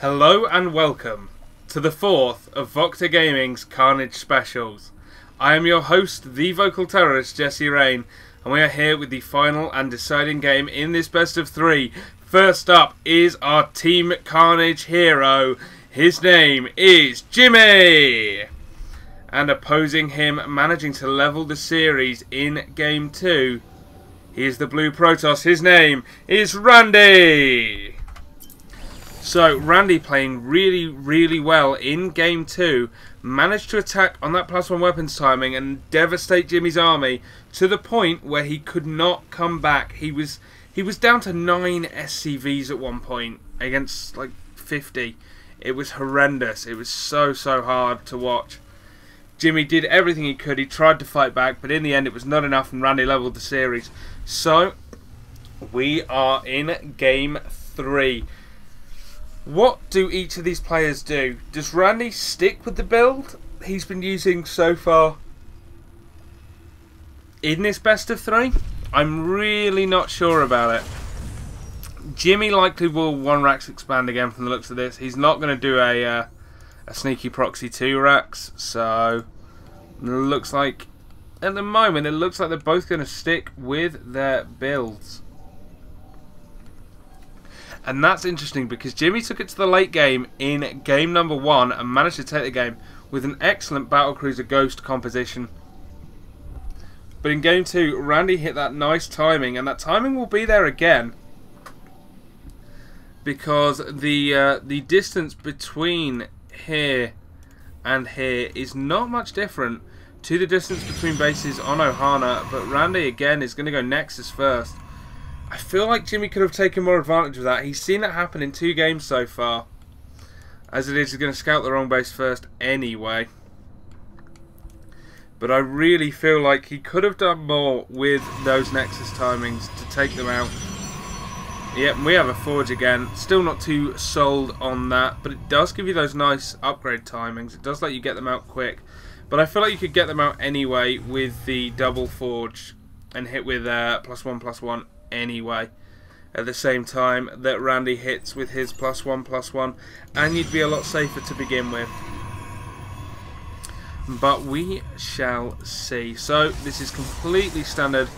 Hello and welcome to the fourth of VocTerGaming's Karnage specials. I am your host, the vocal terrorist Jesse Rain, and we are here with the final and deciding game in this best of three. First up is our Team Karnage hero. His name is Jimmeh! And opposing him, managing to level the series in Game 2, he is the Blue Protoss. His name is rANDY! So, rANDY playing really well in Game 2, managed to attack on that +1 weapons timing and devastate Jimmy's army to the point where he could not come back. He was down to 9 SCVs at one point against like 50. It was horrendous. It was so hard to watch. Jimmy did everything he could. He tried to fight back, but in the end it was not enough and rANDY leveled the series. So, we are in Game 3. What do each of these players do? Does rANDY stick with the build he's been using so far in this best of 3? I'm really not sure about it. Jimmy likely will 1 racks expand again from the looks of this. He's not going to do a sneaky proxy 2 racks, so it looks like at the moment it looks like they're both going to stick with their builds. And that's interesting because Jimmy took it to the late game in game number 1 and managed to take the game with an excellent Battlecruiser Ghost composition. But in game 2, rANDY hit that nice timing, and that timing will be there again because the distance between here and here is not much different to the distance between bases on Ohana. But rANDY again is going to go Nexus first. I feel like Jimmy could have taken more advantage of that. He's seen that happen in 2 games so far. As it is, he's going to scout the wrong base first anyway. But I really feel like he could have done more with those Nexus timings to take them out. Yep, we have a Forge again. Still not too sold on that, but it does give you those nice upgrade timings. It does let you get them out quick. But I feel like you could get them out anyway with the double Forge and hit with +1/+1. Anyway, at the same time that rANDY hits with his +1/+1, and you'd be a lot safer to begin with. But we shall see. So this is completely standard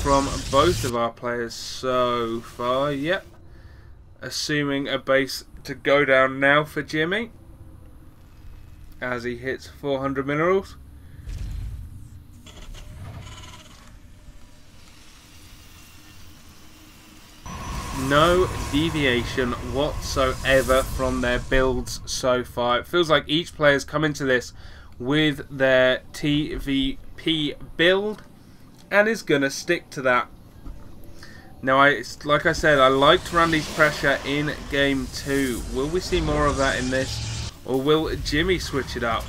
from both of our players so far. Yep, assuming a base to go down now for Jimmy as he hits 400 minerals. No deviation whatsoever from their builds so far. It feels like each player's come into this with their TVP build and is going to stick to that. Now, like I said, I liked rANDY's pressure in Game 2. Will we see more of that in this? Or will Jimmy switch it up?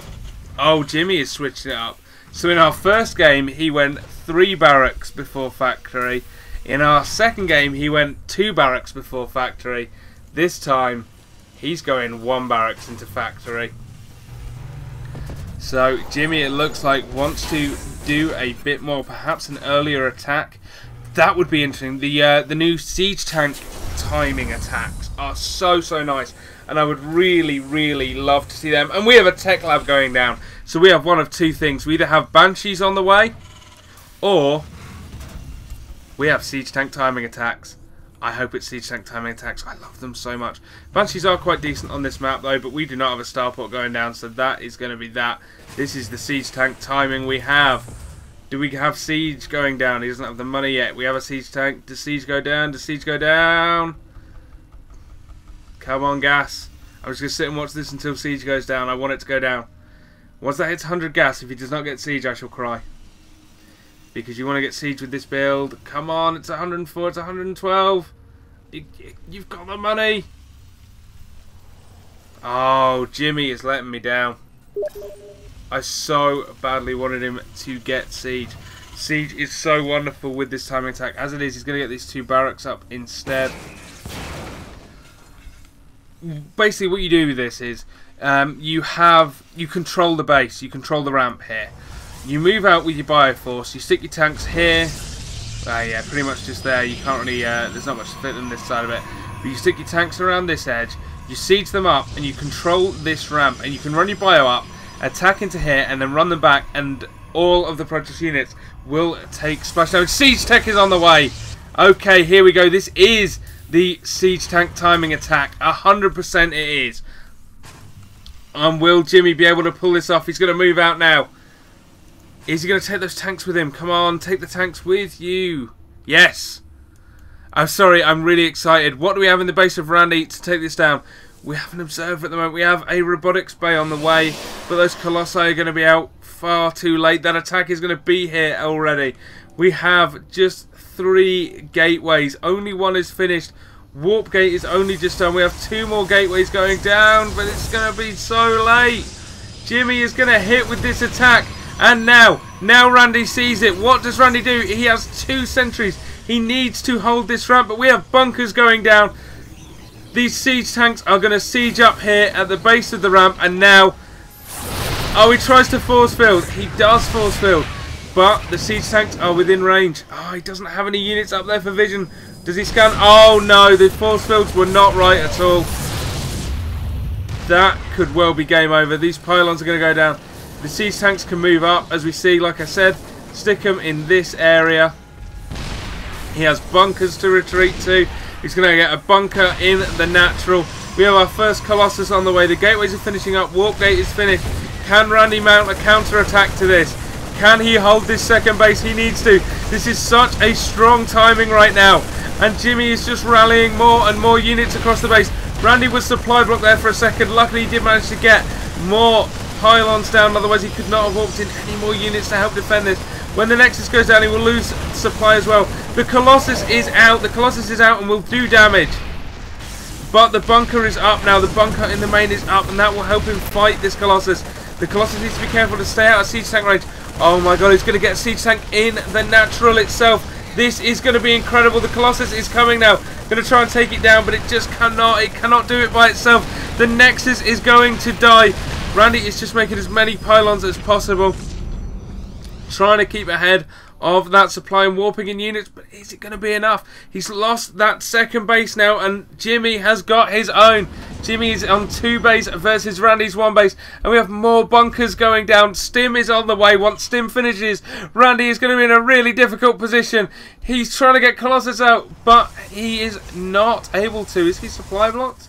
Oh, Jimmy is switching it up. So in our first game, he went 3 barracks before factory. In our second game, he went 2 barracks before factory. This time, he's going 1 barracks into factory. So, Jimmy, it looks like, wants to do a bit more, perhaps an earlier attack. That would be interesting. The new siege tank timing attacks are so nice. And I would really love to see them. And we have a tech lab going down. So we have one of 2 things. We either have Banshees on the way, or we have siege tank timing attacks. I hope it's siege tank timing attacks. I love them so much. Banshees are quite decent on this map though, but we do not have a starport going down, so that is going to be that. This is the siege tank timing we have. Do we have siege going down? He doesn't have the money yet. We have a siege tank. Does siege go down? Does siege go down? Come on, gas. I'm just going to sit and watch this until siege goes down. I want it to go down. Once that hits 100 gas, if he does not get siege, I shall cry. Because you want to get siege with this build. Come on, it's 104, it's 112. You've got the money. Oh, Jimmy is letting me down. I so badly wanted him to get siege. Siege is so wonderful with this timing attack. As it is, he's going to get these 2 barracks up instead. Basically, what you do with this is you control the base, you control the ramp here. You move out with your Bioforce, you stick your tanks here. Yeah, pretty much just there. You can't really, there's not much to fit on this side of it. But you stick your tanks around this edge. You siege them up, and you control this ramp, and you can run your bio up, attack into here, and then run them back, and all of the Protoss units will take splash damage. Siege tech is on the way. Okay, here we go. This is the siege tank timing attack. 100% it is. And will Jimmy be able to pull this off? He's going to move out now. Is he going to take those tanks with him? Come on, take the tanks with you. Yes. I'm sorry, I'm really excited. What do we have in the base of Randy to take this down? We have an observer at the moment. We have a robotics bay on the way, but those Colossi are going to be out far too late. That attack is going to be here already. We have just 3 gateways. Only one is finished. Warp gate is only just done. We have 2 more gateways going down, but it's going to be so late. Jimmy is going to hit with this attack, and now Randy sees it. What does Randy do? He has 2 sentries. He needs to hold this ramp, but we have bunkers going down. These siege tanks are going to siege up here at the base of the ramp, and now... Oh, he tries to force field. He does force field, but the siege tanks are within range. Oh, he doesn't have any units up there for vision. Does he scan? Oh, no, the force fields were not right at all. That could well be game over. These pylons are going to go down. The siege tanks can move up, as we see, like I said. Stick them in this area. He has bunkers to retreat to. He's going to get a bunker in the natural. We have our first Colossus on the way. The gateways are finishing up. Warp gate is finished. Can Randy mount a counter attack to this? Can he hold this second base? He needs to. This is such a strong timing right now. And Jimmy is just rallying more and more units across the base. Randy was supply blocked there for a second. Luckily he did manage to get more pylons down. Otherwise he could not have walked in any more units to help defend this. When the Nexus goes down, he will lose supply as well. The Colossus is out. The Colossus is out and will do damage. But the bunker is up now. The bunker in the main is up, and that will help him fight this Colossus. The Colossus needs to be careful to stay out of siege tank range. Oh my god, he's going to get a siege tank in the natural itself. This is going to be incredible. The Colossus is coming now. Going to try and take it down, but it just cannot. It cannot do it by itself. The Nexus is going to die. Randy is just making as many pylons as possible, trying to keep ahead of that supply and warping in units, but is it going to be enough? He's lost that second base now, and Jimmy has got his own. Jimmy is on 2 base versus Randy's 1 base, and we have more bunkers going down. Stim is on the way. Once Stim finishes, Randy is going to be in a really difficult position. He's trying to get Colossus out, but he is not able to. Is he supply blocked?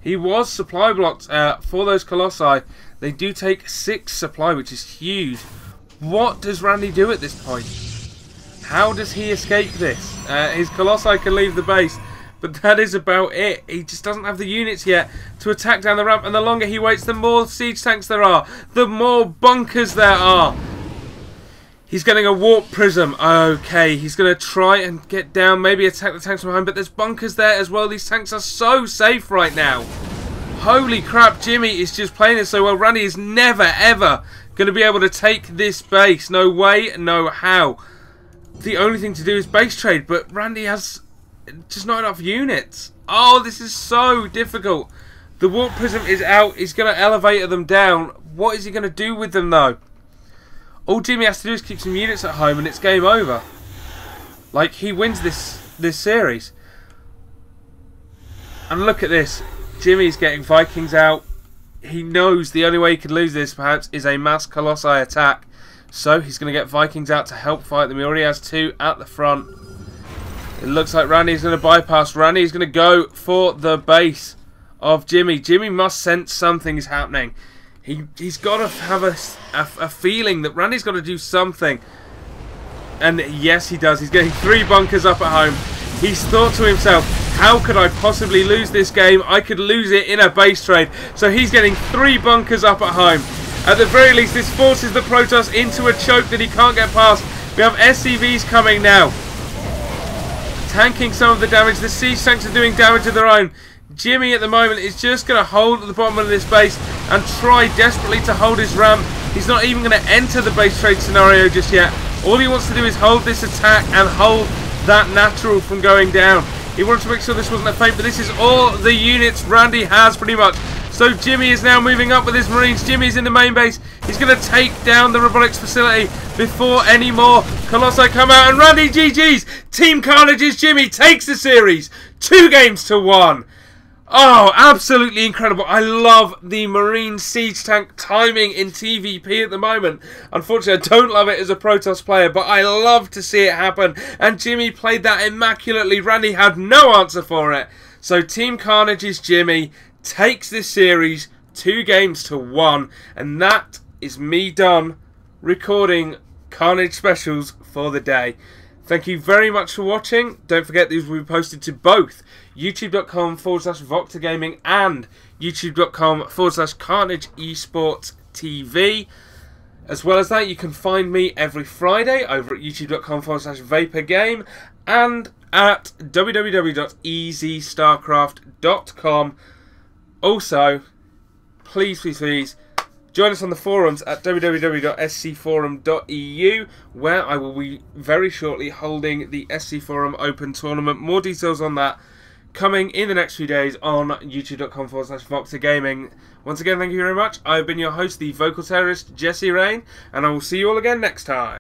He was supply blocked for those Colossi. They do take 6 supply, which is huge. What does Randy do at this point? How does he escape this? His Colossi can leave the base, but that is about it. He just doesn't have the units yet to attack down the ramp, and the longer he waits, the more siege tanks there are, the more bunkers there are. He's getting a warp prism. Okay, he's going to try and get down, maybe attack the tanks from behind, but there's bunkers there as well. These tanks are so safe right now. Holy crap, Jimmy is just playing it so well. Randy is never, ever going to be able to take this base. No way, no how. The only thing to do is base trade, but Randy has just not enough units. Oh, this is so difficult. The warp prism is out. He's going to elevator them down. What is he going to do with them, though? All Jimmy has to do is keep some units at home, and it's game over. Like, he wins this series. And look at this. Jimmy's getting Vikings out. He knows the only way he could lose this, perhaps, is a mass Colossi attack. So he's going to get Vikings out to help fight them. He already has 2 at the front. It looks like Randy's going to bypass. Randy's going to go for the base of Jimmy. Jimmy must sense something is happening. He's got to have a feeling that Randy's got to do something. And yes, he does. He's getting 3 bunkers up at home. He's thought to himself, how could I possibly lose this game? I could lose it in a base trade. So he's getting 3 bunkers up at home. At the very least, this forces the Protoss into a choke that he can't get past. We have SCVs coming now, tanking some of the damage. The siege tanks are doing damage of their own. Jimmy at the moment is just going to hold at the bottom of this base and try desperately to hold his ramp. He's not even going to enter the base trade scenario just yet. All he wants to do is hold this attack and hold that natural from going down. He wanted to make sure this wasn't a feint, but this is all the units Randy has pretty much. So Jimmy is now moving up with his Marines. Jimmy's in the main base. He's going to take down the robotics facility before any more Colossi come out. And Randy GG's. Team Karnage's Jimmy takes the series 2-1. Oh, absolutely incredible. I love the Marine Siege Tank timing in TVP at the moment. Unfortunately, I don't love it as a Protoss player, but I love to see it happen. And Jimmy played that immaculately. Randy had no answer for it. So Team Karnage's Jimmy takes this series 2-1. And that is me done recording Karnage specials for the day. Thank you very much for watching. Don't forget these will be posted to both youtube.com/VocTerGaming and youtube.com/Karnage Esports TV. As well as that, you can find me every Friday over at youtube.com/VaporGame and at www.easystarcraft.com. Also, please join us on the forums at www.scforum.eu, where I will be very shortly holding the SC Forum Open Tournament. More details on that coming in the next few days on youtube.com/VocTerGaming. Once again, thank you very much. I've been your host, the vocal terrorist, Jesse Rain, and I will see you all again next time.